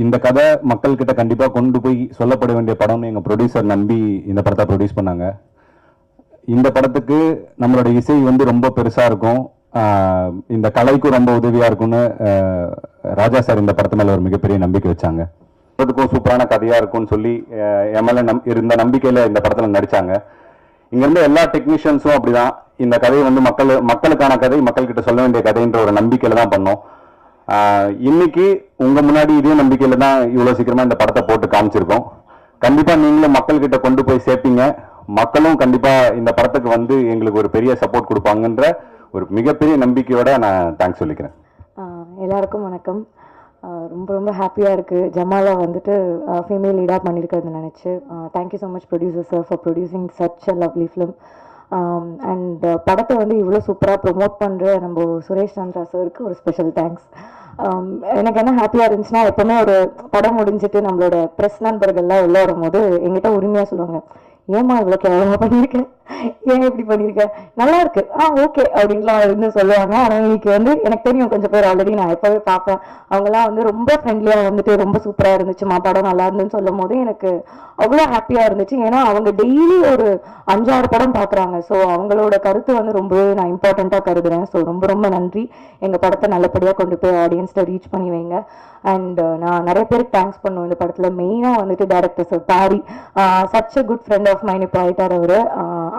இந்த கதை மக்கள்கிட்ட கண்டிப்பாக கொண்டு போய் சொல்லப்பட வேண்டிய படம்னு எங்கள் ப்ரொடியூசர் நம்பி இந்த படத்தை ப்ரொடியூஸ் பண்ணாங்க. இந்த படத்துக்கு நம்மளோட இசை வந்து ரொம்ப பெருசாக இருக்கும், இந்த கலைக்கும் ரொம்ப உதவியாக இருக்கும்னு ராஜா சார் இந்த படத்து மேலே ஒரு மிகப்பெரிய நம்பிக்கை வச்சாங்க. படத்துக்கும் சூப்பரான கதையாக இருக்கும்னு சொல்லி என் மேலே இருந்த நம்பிக்கையில் இந்த படத்தில் நடித்தாங்க. இங்கேருந்து எல்லா டெக்னீஷியன்ஸும் அப்படிதான் இந்த கதையை வந்து மக்களுக்கான கதை, மக்கள்கிட்ட சொல்ல வேண்டிய கதைன்ற ஒரு நம்பிக்கையில் தான் பண்ணோம். இன்னைக்கு உங்க முன்னாடி இதே நம்பிக்கையில தான் இவ்வளவு சீக்கிரமா இந்த படத்தை போட்டு காமிச்சிருக்கோம். கண்டிப்பா நீங்களும் மக்கள்கிட்ட கொண்டு போய் சேர்ப்பீங்க, மக்களும் கண்டிப்பா இந்த படத்துக்கு வந்து எங்களுக்கு ஒரு பெரிய சப்போர்ட் கொடுப்பாங்கன்ற ஒரு மிகப்பெரிய நம்பிக்கையோட நான் தேங்க்ஸ் சொல்லிக்கிறேன். எல்லாருக்கும் வணக்கம். ரொம்ப ரொம்ப ஹாப்பியாக இருக்குது ஜமாலா வந்துட்டு ஃபீமேல் லீடாக பண்ணியிருக்கிறதுன்னு நினச்சி. Thank you so much producer sir for producing such a lovely film. And படத்தை வந்து இவ்வளோ சூப்பராக ப்ரொமோட் பண்ணுற நம்ம சுரேஷ் சந்திரா சாருக்கு ஒரு ஸ்பெஷல் தேங்க்ஸ். எனக்கு என்ன ஹாப்பியாக இருந்துச்சுன்னா, எப்போவுமே ஒரு படம் முடிஞ்சிட்டு நம்மளோட ப்ரெஸ் நண்பர்கள்லாம் உள்ள வரும்போது எங்கிட்ட உரிமையாக சொல்லுவாங்க, ஏமா இவ்வளோ கேவலமாக பண்ணியிருக்கேன், ஏன் இப்படி பண்ணியிருக்கேன், நல்லா இருக்கு, ஓகே அப்படின்லாம் இருந்து சொல்லுவாங்க. ஆனால் இன்னைக்கு வந்து எனக்கு தெரியும் கொஞ்சம் பேர் ஆல்ரெடி நான் எப்போவே பார்ப்பேன், அவங்களாம் வந்து ரொம்ப ஃப்ரெண்ட்லியாக வந்துட்டு ரொம்ப சூப்பராக இருந்துச்சுமா படம் நல்லா இருந்துன்னு சொல்லும் போது எனக்கு அவ்வளோ ஹாப்பியாக இருந்துச்சு. ஏன்னா அவங்க டெய்லி ஒரு 5-6 படம் பார்க்குறாங்க. ஸோ அவங்களோட கருத்து வந்து ரொம்பவே நான் இம்பார்ட்டண்ட்டாக கருதுறேன். ஸோ ரொம்ப ரொம்ப நன்றி. எங்கள் படத்தை நல்லபடியாக கொண்டு போய் ஆடியன்ஸ்ட்டை ரீச் பண்ணி வைங்க. அண்ட் நான் நிறைய பேருக்கு தேங்க்ஸ் பண்ணுவேன் இந்த படத்தில். மெயினாக வந்துட்டு director sir Pari, such a good friend of mine. இப்போ ஆயிட்டார் அவர்.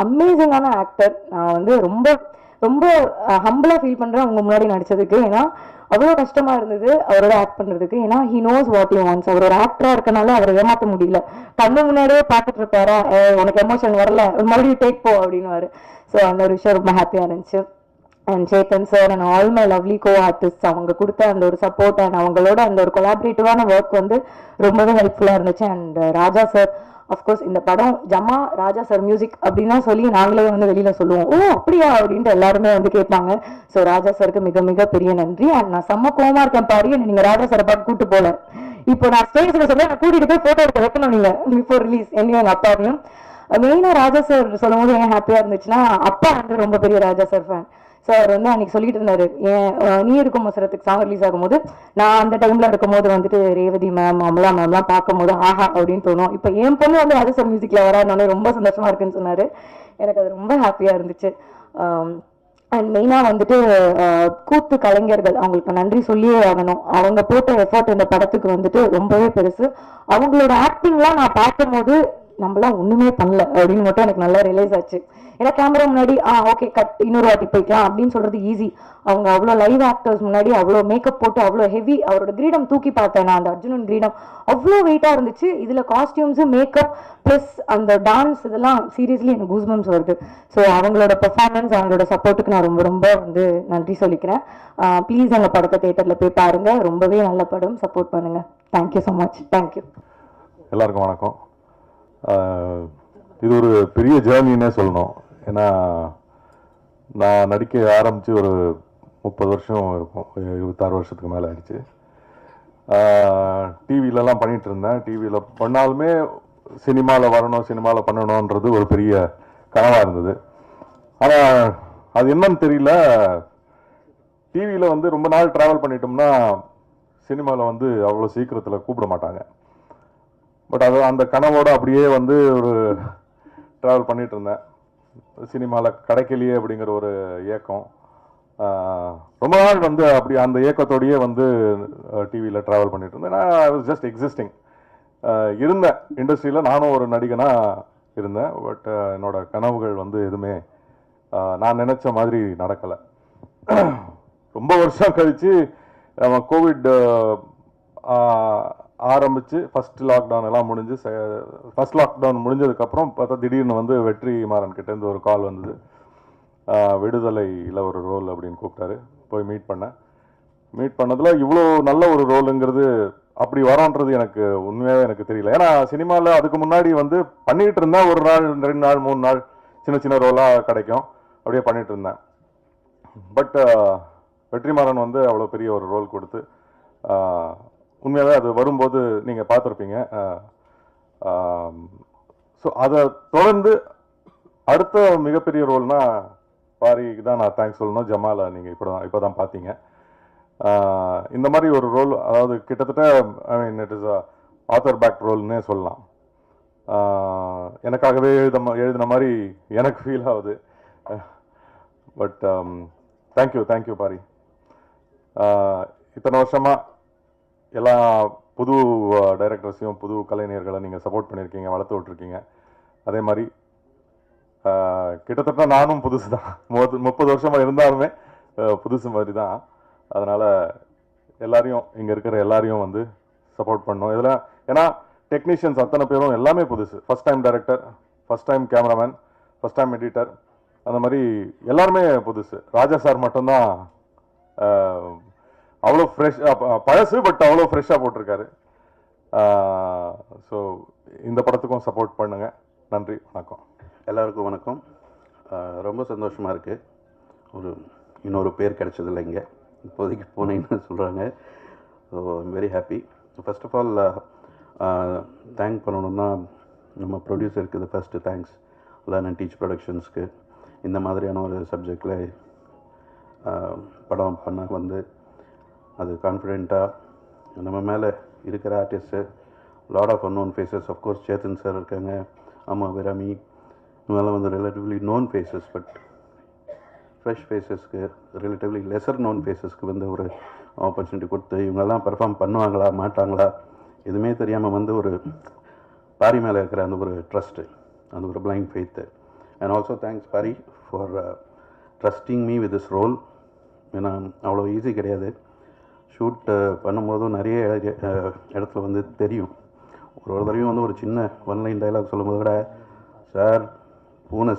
அமேசிங்கான ஆக்டர். நான் வந்து ரொம்ப ரொம்ப ஹம்பிளாக ஃபீல் பண்ணுறேன் அவங்க முன்னாடி நடித்ததுக்கு. ஏன்னா அவ்வளோ கஷ்டமாக இருந்தது அவரோட ஆக்ட் பண்ணுறதுக்கு. ஏன்னா he knows what you wants. அவர் ஒரு ஆக்டராக இருக்கனால அவரை ஏமாற்ற முடியல. கண்ணு முன்னாடியே பார்த்துட்டு இருப்பாரா, உனக்கு எமோஷன் வரல, மறுபடியும் டேக் போ அப்படின்னுவாரு. ஸோ அந்த ஒரு விஷயம் ரொம்ப ஹாப்பியாக இருந்துச்சு. And Chetan sir and all my lovely co artist, அவங்க கொடுத்த அந்த ஒரு சப்போர்ட் அண்ட் அவங்களோட அந்த ஒரு கொலாபரேட்டிவான ஒர்க் வந்து ரொம்பவே ஹெல்ப்ஃபுல்லாக இருந்துச்சு. அண்ட் ராஜா சார், அஃப்கோர்ஸ் இந்த படம் ஜமா ராஜா சார் மியூசிக் அப்படின்னா சொல்லி நாங்களே வந்து வெளியில சொல்லுவோம், ஓ அப்படியா அப்படின்ட்டு எல்லாருமே வந்து கேட்பாங்க. ஸோ ராஜா சாருக்கு மிக மிக பெரிய நன்றி. அண்ட் நான் செம்ம கோமா இருக்கேன் பாரு, நீங்க ராஜா சாரை பார்த்து கூட்டு போல. இப்போ நான் ஸ்டேஜ்ல சொல்ல நான் கூட்டிட்டு போய் போட்டோ எடுக்க வைக்கணும் நீங்க பிஃபோர் ரிலீஸ், என்னையும் எங்க அப்பாவையும். மெயினா ராஜா சார் சொல்லும் போது ஏன் ஹாப்பியா இருந்துச்சுன்னா, அப்பா வந்து ரொம்ப பெரிய ராஜா சார் ஃபேன். ஸோ அவர் வந்து அன்னைக்கு சொல்லிட்டு இருந்தாரு, ஏன் நீ இருக்கும் மசரத்துக்கு சாங் ரிலீஸ் ஆகும்போது நான் அந்த டைம்ல இருக்கும் போது வந்துட்டு ரேவதி மேம் அமலா மேம்லாம் பார்க்கும் போது ஆஹா அப்படின்னு தோணும். இப்போ என் பொண்ணு வந்து ராஜா சார் மியூசிக்ல வரானோடனே ரொம்ப சந்தோஷமா இருக்குன்னு சொன்னாரு. எனக்கு அது ரொம்ப ஹாப்பியா இருந்துச்சு. அண்ட் மெயினாக வந்துட்டு கூத்து கலைஞர்கள், அவங்களுக்கு நன்றி சொல்லியே ஆகணும். அவங்க போட்ட எஃபர்ட் இந்த படத்துக்கு வந்துட்டு ரொம்பவே பெருசு. அவங்களோட ஆக்டிங்லாம் நான் பார்க்கும்போது நம்மளாம் ஒண்ணுமே பண்ணல அப்படின்னு மட்டும் எனக்கு நல்லா ரியலைஸ் ஆச்சு. ஏன்னா கேமரா முன்னாடி ஓகே கட், இன்னொரு வாட்டி போய்க்கலாம் அப்படின்னு சொல்றது ஈஸி. அவங்க அவ்வளோ லைவ் ஆக்டர்ஸ் முன்னாடி அவ்வளோ மேக்கப் போட்டு அவ்வளோ ஹெவி, அவரோட கிரீடம் தூக்கி பார்த்தேன் நான், அந்த அர்ஜுனன் கிரீடம் அவ்வளோ வெயிட்டாக இருந்துச்சு. இதில் காஸ்டியூம்ஸு மேக்கப் ப்ளஸ் அந்த டான்ஸ் இதெல்லாம் சீரியஸ்லி எனக்கு கூஸ்பம்ஸ் வருது. ஸோ அவங்களோட பெர்ஃபார்மன்ஸ் அவங்களோட சப்போர்ட்டுக்கு நான் ரொம்ப ரொம்ப வந்து நன்றி சொல்லிக்கிறேன். ப்ளீஸ் அந்த படத்தை தேட்டரில் போய் பாருங்க, ரொம்பவே நல்ல படம், சப்போர்ட் பண்ணுங்க. Thank you so much. தேங்க்யூ. எல்லாருக்கும் வணக்கம். இது ஒரு பெரிய ஜேர்னின்னே சொல்லணும். ஏன்னா நான் நடிக்க ஆரம்பித்து ஒரு 30 வருஷம் இருக்கும், 26 வருஷத்துக்கு மேலே ஆயிடுச்சு. டிவிலலாம் பண்ணிகிட்டு இருந்தேன். டிவியில் பண்ணாலுமே சினிமாவில் வரணும், சினிமாவில் பண்ணணுன்றது ஒரு பெரிய கனவாக இருந்தது. ஆனால் அது என்னன்னு தெரியல, டிவியில் வந்து ரொம்ப நாள் ட்ராவல் பண்ணிட்டோம்னா சினிமாவில் வந்து அவ்வளோ சீக்கிரத்தில் கூப்பிட மாட்டாங்க. பட் அது அந்த கனவோடு அப்படியே வந்து ஒரு ட்ராவல் பண்ணிகிட்டு இருந்தேன். சினிமாவில் கிடைக்கலையே அப்படிங்கிற ஒரு ஏக்கம். ரொம்ப நாள் வந்து அப்படி அந்த ஏக்கத்தோடையே வந்து டிவியில் ட்ராவல் பண்ணிட்டு இருந்தேன். நான் ஐ வாஸ் ஜஸ்ட் எக்ஸிஸ்டிங் இருந்தேன். இண்டஸ்ட்ரியில் நானும் ஒரு நடிகனாக இருந்தேன். பட் என்னோட கனவுகள் வந்து எதுவுமே நான் நினச்ச மாதிரி நடக்கலை. ரொம்ப வருஷம் கழித்து கோவிட் ஆரம்பித்து ஃபஸ்ட் லாக்டவுன் எல்லாம் முடிஞ்சு, ஃபஸ்ட் லாக்டவுன் முடிஞ்சதுக்கப்புறம் பார்த்தா திடீர்னு வந்து வெற்றிமாறன் கிட்டேருந்து ஒரு கால் வந்தது. விடுதலையில் ஒரு ரோல் அப்படின்னு கூப்பிட்டாரு. போய் மீட் பண்ணதில் இவ்வளோ நல்ல ஒரு ரோலுங்கிறது அப்படி வரோன்றது எனக்கு உண்மையாகவே எனக்கு தெரியல. ஏன்னா சினிமாவில் அதுக்கு முன்னாடி வந்து பண்ணிகிட்டு இருந்தேன், ஒரு நாள் 2 நாள் 3 நாள் சின்ன சின்ன ரோலாக கிடைக்கும், அப்படியே பண்ணிகிட்டு இருந்தேன். பட் வெற்றிமாறன் வந்து அவ்வளோ பெரிய ஒரு ரோல் கொடுத்து உண்மையாகவே அது வரும்போது நீங்கள் பார்த்துருப்பீங்க. ஸோ அதை தொடர்ந்து அடுத்த மிகப்பெரிய ரோல்னால் பாரிக்கு தான் நான் தேங்க்ஸ் சொல்லணும். ஜமாலை நீங்கள் இப்போ தான் பார்த்தீங்க. இந்த மாதிரி ஒரு ரோல், அதாவது கிட்டத்தட்ட I mean it is author back ரோல்னே சொல்லலாம். எனக்காகவே எழுதின மாதிரி எனக்கு ஃபீல் ஆகுது. But thank you Paari. இத்தனை வருஷமாக எல்லா புது டைரக்டர்ஸையும் புது கலைஞர்களை நீங்கள் சப்போர்ட் பண்ணியிருக்கீங்க, வளர்த்து விட்ருக்கீங்க. அதே மாதிரி கிட்டத்தட்ட நானும் புதுசு தான், 30 வருஷமாக இருந்தாலுமே புதுசு மாதிரி தான். அதனால் எல்லாரையும், இங்கே இருக்கிற எல்லாரையும் வந்து சப்போர்ட் பண்ணோம் இதில். ஏன்னா டெக்னீஷியன்ஸ் அத்தனை பேரும் எல்லாமே புதுசு. First time director, first time cameraman, first time editor, அந்த மாதிரி எல்லாருமே புதுசு. ராஜா சார் மட்டும்தான் அவ்வளோ ஃப்ரெஷ், பழசு பட் அவ்வளோ ஃப்ரெஷ்ஷாக போட்டிருக்காரு. ஸோ இந்த படத்துக்கும் சப்போர்ட் பண்ணுங்கள். நன்றி, வணக்கம். எல்லாருக்கும் வணக்கம். ரொம்ப சந்தோஷமாக இருக்குது. இன்னொரு பேர் கிடைச்சதில்லை இங்கே, இப்போதைக்கு போனேன்னு சொல்கிறாங்க. So I'm very happy. First of all thank பண்ணணும்னா நம்ம ப்ரொடியூசருக்கு இது first thanks. Learn and teach ப்ரொடக்ஷன்ஸ்க்கு இந்த மாதிரியான ஒரு சப்ஜெக்டில் படம் பண்ண வந்து அது கான்ஃபிடெண்ட்டாக நம்ம மேலே இருக்கிற artist, lot of unknown faces. Of course Chetan sir இருக்காங்க, அம்மா விராமி, இவங்கெல்லாம் வந்து relatively known faces. But fresh ஃபேஸஸ்க்கு, ரிலேட்டிவ்லி லெசர் நோன் ஃபேஸஸ்க்கு வந்து ஒரு ஆப்பர்ச்சுனிட்டி கொடுத்து இவங்கெல்லாம் பெர்ஃபார்ம் பண்ணுவாங்களா மாட்டாங்களா எதுவுமே தெரியாமல் வந்து ஒரு பாரி மேலே இருக்கிற அந்த ஒரு ட்ரஸ்ட்டு, அந்த ஒரு blind faith. And also thanks Pari for trusting me with this role. ஏன்னா அவ்வளோ ஈஸி கிடையாது. ஷூட் பண்ணும்போதும் நிறைய இடத்துல வந்து தெரியும். ஒரு தடவையும் வந்து ஒரு சின்ன ஒன்லைன் டைலாக் சொல்லும்போது கூட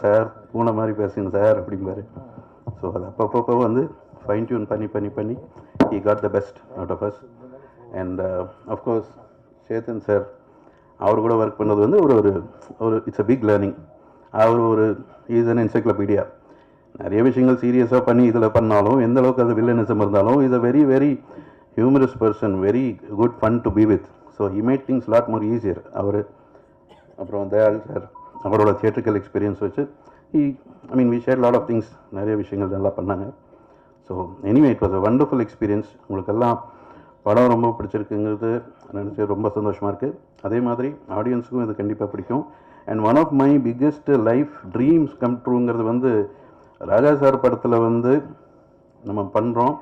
சார் பூனை மாதிரி பேசுங்க சார் அப்படிம்பாரு. ஸோ அது அப்பப்போ வந்து ஃபைன் டியூன் பண்ணி he got the best out of us. And of course Chetan sir, அவர் கூட ஒர்க் பண்ணது வந்து ஒரு இட்ஸ் அ பிக் லேர்னிங். அவர் இஸ் அன் என்சைக்ளோபீடியா. நிறைய விஷயங்கள் சீரியஸாக பண்ணி இதில் பண்ணாலும், எந்த அளவுக்கு அது வில்லனிசம் இருந்தாலும், is a very very humorous person, very good fun to be with. So he made things lot more easier. அப்புறம் தயாள் சார், அவரோட தியேட்ரிக்கல் எக்ஸ்பீரியன்ஸ் வச்சு we share lot of things, நிறைய விஷயங்கள் நல்லா பண்ணாங்க. So anyway it was a wonderful experience. உங்களுக்கெல்லாம் படம் ரொம்ப பிடிச்சிருக்குங்கிறது நினச்சி ரொம்ப சந்தோஷமாக இருக்குது. அதே மாதிரி ஆடியன்ஸுக்கும் இது கண்டிப்பாக பிடிக்கும். And one of my biggest life dreams come ட்ரூங்கிறது வந்து ராஜா சார் படத்தில் வந்து நம்ம பண்ணுறோம்.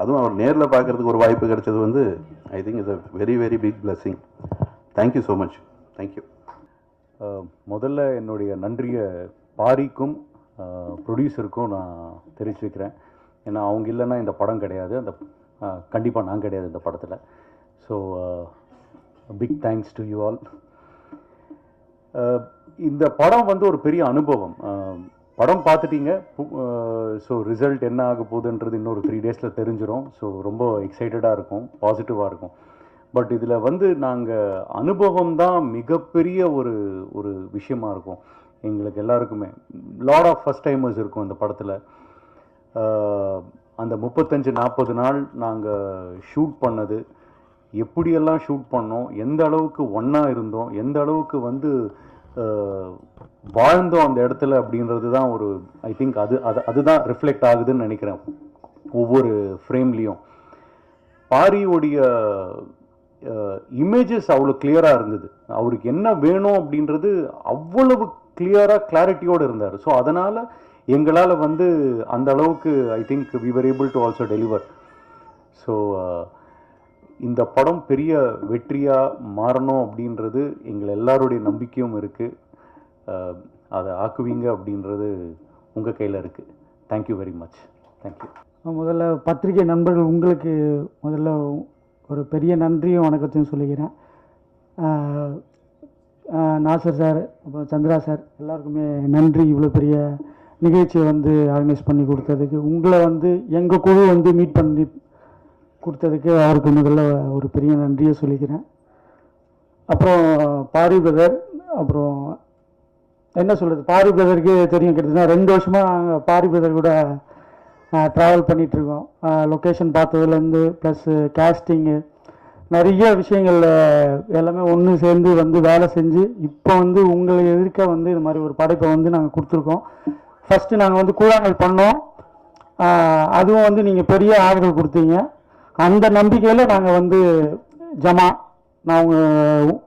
அதுவும் அவர் நேரில் பார்க்குறதுக்கு ஒரு வாய்ப்பு கிடைச்சது வந்து I think is a very very big blessing. Thank you so much. Thank you. முதல்ல என்னுடைய நன்றியை பாரிக்கும் ப்ரொடியூசருக்கும் நான் தெரிவிச்சுக்கிறேன். ஏன்னா அவங்க இல்லைன்னா இந்த படம் கிடையாது, அந்த கண்டிப்பாக நான் கிடையாது இந்த படத்தில். So big thanks to you all. இந்த படம் வந்து ஒரு பெரிய அனுபவம். படம் பார்த்துட்டீங்க. ஸோ ரிசல்ட் என்ன ஆக போகுதுன்றது இன்னொரு 3 days தெரிஞ்சிடும். ஸோ ரொம்ப எக்ஸைட்டடாக இருக்கும், பாசிட்டிவாக இருக்கும். பட் இதில் வந்து நாங்கள் அனுபவம் தான் மிகப்பெரிய ஒரு விஷயமா இருக்கும் எங்களுக்கு எல்லாருக்குமே. லாட் ஆஃப் ஃபஸ்ட் டைமர்ஸ் இருக்கும் இந்த படத்தில். அந்த 35-40 நாள் நாங்கள் ஷூட் பண்ணது, எப்படியெல்லாம் ஷூட் பண்ணோம், எந்த அளவுக்கு ஒன்றா இருந்தோம், எந்த அளவுக்கு வந்து வாழ்ந்தோம் அந்த இடத்துல அப்படின்றது தான் ஐ திங்க் அதுதான் ரிஃப்ளெக்ட் ஆகுதுன்னு நினைக்கிறேன் ஒவ்வொரு ஃப்ரேம்லேயும். பாரியோடைய இமேஜஸ் அவ்வளோ கிளியராக இருந்தது. அவருக்கு என்ன வேணும் அப்படின்றது அவ்வளவு கிளாரிட்டியோடு இருந்தார். ஸோ அதனால் எங்களால் வந்து அந்த அளவுக்கு I think we were able to also deliver. So இந்த படம் பெரிய வெற்றியாக மாறணும் அப்படின்றது எங்கள் எல்லாருடைய நம்பிக்கையும் இருக்குது. அதை ஆக்குவீங்க அப்படின்றது உங்கள் கையில் இருக்குது. Thank you very much. தேங்க்யூ. முதல்ல பத்திரிகை நண்பர்கள் உங்களுக்கு முதல்ல ஒரு பெரிய நன்றியும் வணக்கத்தையும் சொல்லிக்கிறேன். நாசர் சார், அப்புறம் சந்திரா சார், எல்லாருக்குமே நன்றி. இவ்வளோ பெரிய நிகழ்ச்சியை வந்து ஆர்கனைஸ் பண்ணி கொடுத்ததுக்கு, உங்களை வந்து எங்கள் குழு வந்து மீட் பண்ணி கொடுத்ததுக்கு அவருக்கு முதல்ல ஒரு பெரிய நன்றியை சொல்லிக்கிறேன். அப்புறம் பாரி பிரதர், அப்புறம் என்ன சொல்கிறது, பாரி பிரதருக்கு தெரியும், கிட்டத்தட்ட 2 வருஷமாக பாரி பிரதர் கூட ட்ராவல் பண்ணிகிட்ருக்கோம். லொக்கேஷன் பார்த்ததுலேருந்து ப்ளஸ் கேஸ்டிங்கு நிறைய விஷயங்கள் எல்லாமே ஒன்று சேர்ந்து வந்து வேலை செஞ்சு இப்போ வந்து உங்களை எதிர்க்க வந்து இது மாதிரி ஒரு படைப்பை வந்து நாங்கள் கொடுத்துருக்கோம். ஃபஸ்ட்டு நாங்கள் வந்து கூழாங்கல் பண்ணோம். அதுவும் வந்து நீங்கள் பெரிய ஆதரவு கொடுத்தீங்க. அந்த நம்பிக்கையில் நாங்கள் வந்து ஜமா நான்